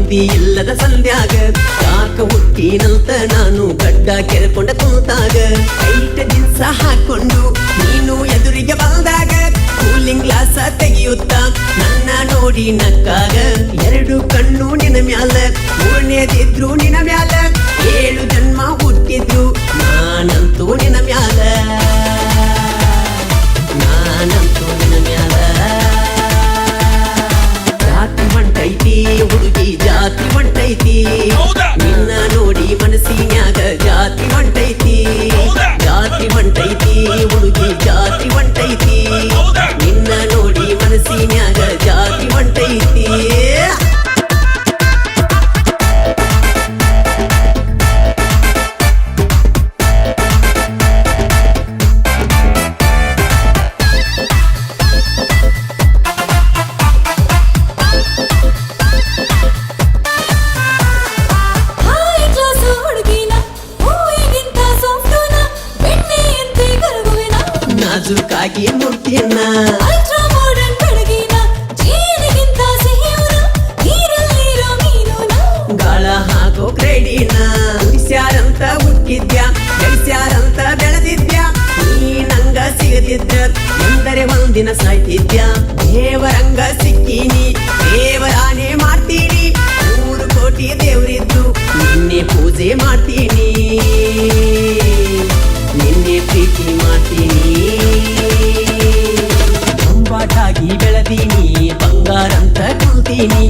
ಮಂದಿ ಇಲ್ಲದ ಸಂಧ್ಯಾಗ ಯಾಕ ಹುಟ್ಟಿನಂತ ನಾನು ಗಡ್ಡ ಕೆರೆಕೊಂಡ ಕುಂತಾಗ ಟೈಟ್ ಜೀನ್ಸ ಹಾಕೊಂಡು ನೀನು ಎದುರಿಗೆ ಬಂದಾಗ ಕೂಲಿಂಗ್ ಗ್ಲಾಸ ತೆಗೆಯುತ್ತ ನನ್ನ ನೋಡಿ ನಕ್ಕಾಗ ಎರಡು ಕಣ್ಣು ನಿನ್ನ ಮ್ಯಾಲ ಮೂರನೇದಿದ್ರು ನಿನ್ನ ಮ್ಯಾಲ 7 ಜನ್ಮ ಹುಟ್ಟಿದ್ರು ನಾನಂತೂ ನಿನ್ನ ಮ್ಯಾಲ ಜಾತಿ ಹೊಂಟೈತಿ ಹುಡುಗಿ ಜಾತಿ ಹೊಂಟೈತಿ ನಿನ್ನ ನೋಡಿ ಮನಸ್ಸಿನ್ಯಾಗ ಜಾತಿ ಹೊಂಟೈತಿ ಜಾತಿ ಹೊಂಟೈತಿ ಹುಡುಗಿ ಜಾತಿ ಹೊಂಟೈತಿ ನಿನ್ನ ನೋಡಿ ಮನಸ್ಸಿನ್ಯಾಗ ಜಾತಿ ಹೊಂಟೈತಿ ನಾಜುಕಾಗಿ ಮುಟ್ಟಿಯನ್ನ ಗಾಳ ಹಾಕೋ ಕ್ರೆಡಿನ ಉಳಿಸ್ಯಾರಂತ ಹುಟ್ಟಿದ್ಯ ಗಳಿಸ್ಯಾರಂತ ಬೆಳೆದಿದ್ಯ ನೀ ನಂಗ ಸಿಗದಿದ್ದ ಎಂದರೆ ಒಂದಿನ ಸಾಯ್ತಿದ್ಯ ದೇವರಂಗ ಸಿಕ್ಕೀನಿ ದೇವರಾನೇ ಮಾಡ್ತೀನಿ 3 ಕೋಟಿ ದೇವರಿದ್ದು ನಿನ್ನೆ ಪೂಜೆ ಮಾಡ್ತೀನಿ ನಿನ್ನೆ ಪ್ರೀತಿ ಮಾಡ್ತೀನಿ ಕಂಬಾಟಾಗಿ ಬೆಳೆದೀನಿ ಬಂಗಾರಂತ ಕುಂತೀನಿ